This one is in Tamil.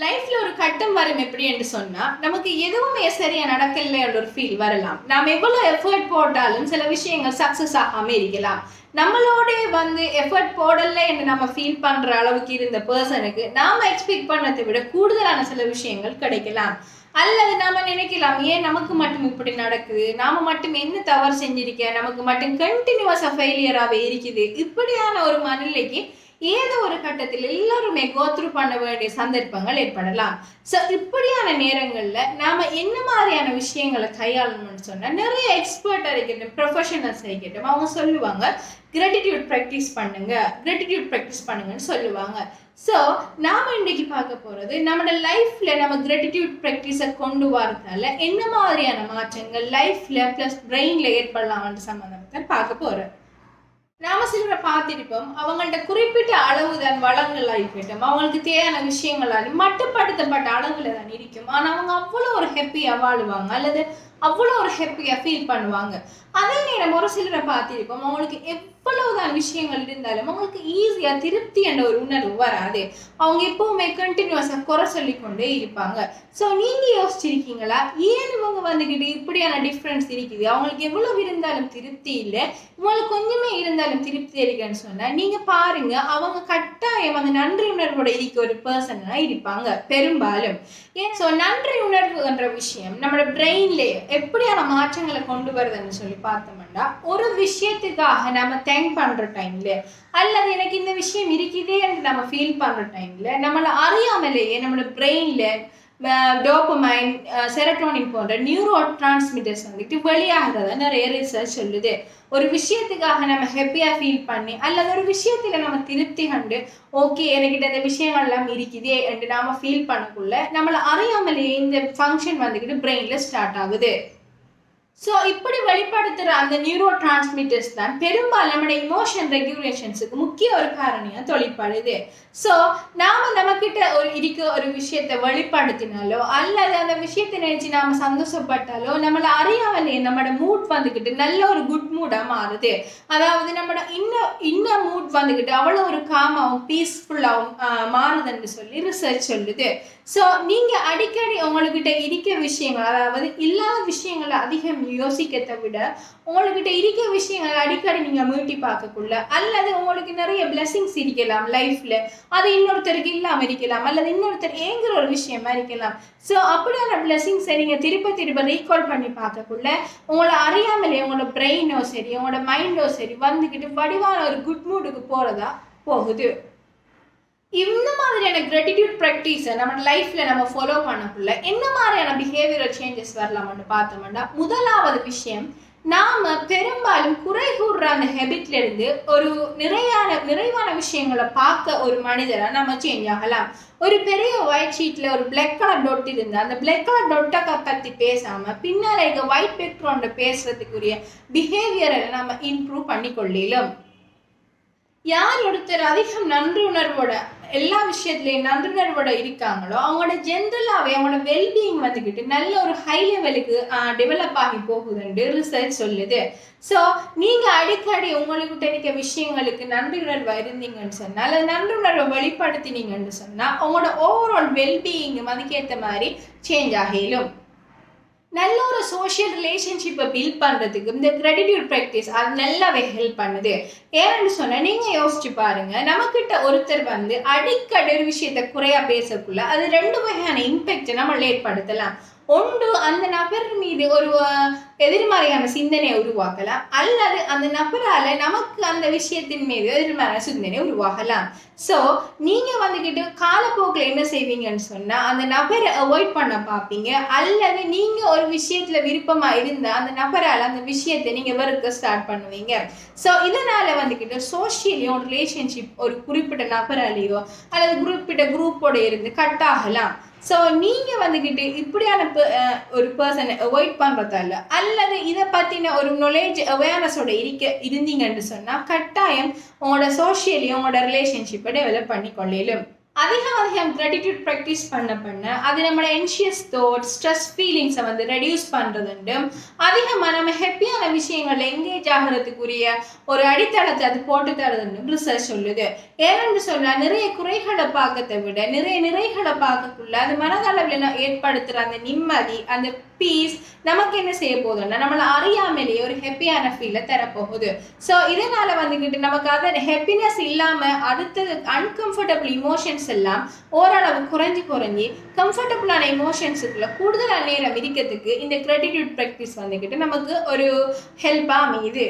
லைஃப்ல ஒரு கட்டம் வரும் எப்படி என்று சொன்னா நமக்கு எதுவுமே சரியா நடக்கல என்ற ஒரு ஃபீல் வரலாம். நாம் எவ்வளவு எஃபர்ட் போட்டாலும் சில விஷயங்கள் சக்சஸ் ஆகாம இருக்கலாம். நம்மளோட எஃபர்ட் போடல என்று நம்ம ஃபீல் பண்ற அளவுக்கு இருந்த பர்சனுக்கு நாம எக்ஸ்பெக்ட் பண்ணதை விட கூடுதலான சில விஷயங்கள் கிடைக்கலாம். அல்லது நாம நினைக்கலாம், ஏன் நமக்கு மட்டும் இப்படி நடக்குது, நாம மட்டும் என்ன தவறு செஞ்சிருக்க, நமக்கு மட்டும் கண்டினியூஸா ஃபெயிலியராகவே இருக்குது. இப்படியான ஒரு மனநிலைக்கு ஏதோ ஒரு கட்டத்தில் எல்லாருமே கோத்ரூ பண்ண வேண்டிய சந்தர்ப்பங்கள் ஏற்படலாம். ஸோ இப்படியான நேரங்கள்ல நாம என்ன மாதிரியான விஷயங்களை கையாளணும்னு சொன்னா, நிறைய எக்ஸ்பர்ட் இருக்கட்டும், ப்ரொஃபஷனல்ஸ் இருக்கட்டும், அவங்க சொல்லுவாங்க கிராட்டிடியூட் ப்ராக்டிஸ் பண்ணுங்க, கிராட்டிடியூட் ப்ராக்டிஸ் பண்ணுங்கன்னு சொல்லுவாங்க. ஸோ நாம இன்னைக்கு பார்க்க போறது, நம்மளோட லைஃப்ல நம்ம கிராட்டிடியூட் ப்ராக்டிஸை கொண்டு வரதால என்ன மாதிரியான மாற்றங்கள் லைஃப்ல பிளஸ் பிரெயின்ல ஏற்படலாம்ன்ற சம்பந்தத்தை பார்க்க போறோம். நாம சிலரை பார்த்திருப்போம், அவங்கள்ட்ட குறிப்பிட்ட அளவுதான் வளங்கள் இருக்கட்டும், அவங்களுக்கு தேவையான விஷயங்களால மட்டுப்படுத்தப்பட்ட அளவுல தான் இருக்கும். ஆனா அவங்க அவ்வளோ ஒரு ஹாப்பியா வாழுவாங்க, அல்லது அவ்வளோ ஒரு ஹாப்பியா ஃபீல் பண்ணுவாங்க. அதே நேரம் ஒரு சிலரை பார்த்திருப்போம், அவங்களுக்கு எவ்வளவுதான் விஷயங்கள் இருந்தாலும் அவங்களுக்கு ஈஸியா திருப்தி என்ற ஒரு உணர்வு வராது. அவங்க எப்பவுமே கண்டினியூஸா குறை சொல்லி கொண்டே இருப்பாங்க. ஸோ நீங்க யோசிச்சிருக்கீங்களா, ஏன் இவங்க வந்துக்கிட்டு இப்படியான டிஃப்ரென்ஸ் இருக்குது? அவங்களுக்கு எவ்வளவு இருந்தாலும் திருப்தி இல்லை, உங்களுக்கு கொஞ்சமே இருந்தாலும் திருப்தி இருக்குன்னு சொன்னா நீங்க பாருங்க, அவங்க கட்டாயம் அந்த நன்றி உணர்வோட இருக்க ஒரு பர்சனா இருப்பாங்க பெரும்பாலும். ஏன் ஸோ நன்றி உணர்வு என்ற விஷயம் நம்மளோட பிரெயின்ல எப்படியான மாற்றங்களை கொண்டு வருதுன்னு சொல்லி பார்த்தோம்னா, ஒரு விஷயத்துக்காக நம்ம தேங்க் பண்ற டைம்ல, அல்லது எனக்கு இந்த விஷயம் இருக்குதே என்று நம்ம ஃபீல் பண்ற டைம்ல, நம்மளை அறியாமலேயே நம்மளோட பிரெயின்ல டோபமைன், செரட்டோனின் போன்ற நியூரோ டிரான்ஸ்மிட்டர்ஸ் வந்துட்டு வெளியாகிறத நிறைய ரிசர்ச் சொல்லுது. ஒரு விஷயத்துக்காக நம்ம ஹாப்பியா ஃபீல் பண்ணி, அல்லது ஒரு விஷயத்துல நம்ம திருப்தி கண்டு, ஓகே எனக்கிட்ட இந்த விஷயங்கள் எல்லாம் இருக்குதே என்று நாம ஃபீல் பண்ணக்குள்ள நம்மளை அறியாமலேயே இந்த ஃபங்க்ஷன் வந்துக்கிட்டு பிரெயின்ல ஸ்டார்ட் ஆகுது. ஸோ இப்படி வெளிப்படுத்துகிற அந்த நியூரோ டிரான்ஸ்மிட்டர்ஸ் தான் பெரும்பாலும் நம்மளோட இமோஷன் ரெகுலேஷன்ஸுக்கு முக்கிய ஒரு காரணியாக தொழிற்படுது. ஸோ நாம் நம்மக்கிட்ட ஒரு விஷயத்தை வெளிப்படுத்தினாலோ, அல்லது அந்த விஷயத்தை நினைச்சு நாம் சந்தோஷப்பட்டாலோ, நம்மளை அறியாமலே நம்மளோட மூட் வந்துக்கிட்டு நல்ல ஒரு குட் மூடாக மாறுது. அதாவது நம்மளோட இன்னும் மூட் வந்துக்கிட்டு அவ்வளோ ஒரு காமாகவும் பீஸ்ஃபுல்லாகவும் மாறுதுன்னு சொல்லி ரிசர்ச் சொல்லுது. ஸோ நீங்கள் அடிக்கடி உங்கள்கிட்ட இருக்க விஷயங்கள், அதாவது இல்லாத விஷயங்களை அதிகம் யோசிக்கிறதை விட உங்கள்கிட்ட இருக்க விஷயங்களை அடிக்கடி நீங்கள் மீட்டி பார்க்கக்குள்ள, அல்லது உங்களுக்கு நிறைய பிளெஸிங்ஸ் இருக்கலாம் லைஃப்பில், அது இன்னொருத்தருக்கு இல்லாமல் இருக்கலாம், அல்லது இன்னொருத்தர் ஏங்குற ஒரு விஷயமா இருக்கலாம். ஸோ அப்படியான பிளெஸிங்ஸை நீங்கள் திரும்ப ரீகால் பண்ணி பார்க்கக்குள்ள உங்களை அறியாமலே உங்களோட பிரெயினோ சரி, உங்களோட மைண்டோ சரி வந்துக்கிட்டு வடிவான ஒரு குட் மூடுக்கு போகுது. இந்த மாதிரியான கிராட்டிடியூட் ப்ராக்டிஸை நம்ம லைஃப்ல நம்ம ஃபாலோ பண்ணக்குள்ள என்ன மாதிரியான பிஹேவியரல் சேஞ்சஸ் வரலாம்னு பார்த்தோம்னா, முதலாவது விஷயம், நாம பெரும்பாலும் குறை கூறுற அந்த ஹேபிட்ல இருந்து ஒரு நிறைவான விஷயங்களை பார்க்க ஒரு மனிதரா நம்ம சேஞ்ச் ஆகலாம். ஒரு பெரிய ஒயிட் ஷீட்ல ஒரு பிளாக் கலர் டொட் இருந்தா அந்த பிளாக் கலர் டொட்டை பத்தி பேசாம பின்னால இருக்க ஒயிட் பேக்ரவுண்ட பேசுறதுக்குரிய பிஹேவியரை நம்ம இம்ப்ரூவ் பண்ணி கொள்ளலாம். யார் ஒருத்தர் அதிகம் நன்றி உணர்வோட எல்லா விஷயத்துலையும் நன்றி உணர்வோட இருக்காங்களோ, அவங்களோட ஜென்ரலாகவே அவங்களோட வெல்பீயிங் வந்துக்கிட்டு நல்ல ஒரு ஹை லெவலுக்கு டெவலப் ஆகி போகுதுன்னு ரிசர்ச் சொல்லுது. ஸோ நீங்கள் அடிக்கடி உங்கள்கிட்ட இருக்க விஷயங்களுக்கு நன்றி உணர்வு இருந்தீங்கன்னு சொன்னால், அல்லது நன்றி உணர்வை வெளிப்படுத்தினீங்கன்னு சொன்னால், உங்களோட ஓவரால் வெல்பீயிங் அதுக்கேற்ற மாதிரி சேஞ்ச் ஆகிடும். நல்ல ஒரு சோஷியல் ரிலேஷன்ஷிப்பை பில்ட் பண்ணுறதுக்கு இந்த கிராட்டிடியூட் ப்ராக்டிஸ் அது நல்லாவே ஹெல்ப் பண்ணுது. ஏன்னு சொன்னால், நீங்கள் யோசிச்சு பாருங்க, நமக்கிட்ட ஒருத்தர் அடிக்கடி ஒரு விஷயத்தை குறையா பேசக்குள்ள அது ரெண்டு வகையான இம்பேக்டை நம்ம ஏற்படுத்தலாம். ஒன்று, அந்த நபர் மீது ஒரு எதிர்மறையான சிந்தனையை உருவாக்கலாம், அல்லது அந்த நபரால நமக்கு அந்த விஷயத்தின் மீது எதிர்மறையான சிந்தனை உருவாகலாம். ஸோ நீங்க வந்துக்கிட்டு காலப்போக்கில் என்ன செய்வீங்கன்னு சொன்னா, அந்த நபரை அவாய்ட் பண்ண பார்ப்பீங்க, அல்லது நீங்க ஒரு விஷயத்துல விருப்பமா இருந்தா அந்த நபரால அந்த விஷயத்தை நீங்க வெறுக்க ஸ்டார்ட் பண்ணுவீங்க. ஸோ இதனால வந்துக்கிட்டு சோஷியலியோ ரிலேஷன்ஷிப் ஒரு குறிப்பிட்ட நபராலேயோ அல்லது குறிப்பிட்ட குரூப்போட இருந்து கட் ஆகலாம். ஸோ நீங்கள் வந்துக்கிட்டு இப்படியான ஒரு பர்சனை அவாய்ட் பண்ணுறதால, அல்லது இதை பற்றின ஒரு நாலேஜ் அவேர்னஸோட இருந்தீங்கன்னு சொன்னால், கட்டாயம் உங்களோட சோஷியலி உங்களோட ரிலேஷன்ஷிப்பை டெவலப் பண்ணி கொள்ளலும். அதிகம் கிராட்டிடியூட் ப்ராக்டிஸ் பண்ண அது நம்மளோட என்ஷியஸ் தாட்ஸ் ஸ்ட்ரெஸ் ஃபீலிங்ஸை வந்து ரெடியூஸ் பண்ணுறதுண்டு அதிகமாக நம்ம ஹாப்பியான விஷயங்கள்ல எங்கேஜ் ஆகிறதுக்குரிய ஒரு அடித்தளத்தை அது போட்டு தரதுன்னு ரிசர்ச் சொல்லுது. ஏன்னு சொன்னால் நிறைய குறைகளை பார்க்கறதை விட நிறைய நிறைகளை பார்க்கக்குள்ள அது மனதளவில் ஏற்படுத்துகிற அந்த நிம்மதி அந்த பீஸ் நமக்கு என்ன செய்ய போகுதுன்னா நம்மளை அறியாமலேயே ஒரு ஹாப்பியான ஃபீலை தரப்போகுது. ஸோ இதனால வந்துக்கிட்டு நமக்கு அதை ஹாப்பினஸ் இல்லாமல் அடுத்தது அன்கம்ஃபர்டபுள் இமோஷன்ஸ் எல்லாம் ஓரளவு குறைஞ்சி கம்ஃபர்டபுளான இமோஷன்ஸுக்குள்ள கூடுதலான நேரம் இருக்கிறதுக்கு இந்த கிராட்டிடியூட் ப்ராக்டிஸ் வந்துக்கிட்டு நமக்கு ஒரு ஹெல்ப்பாக அமையுது.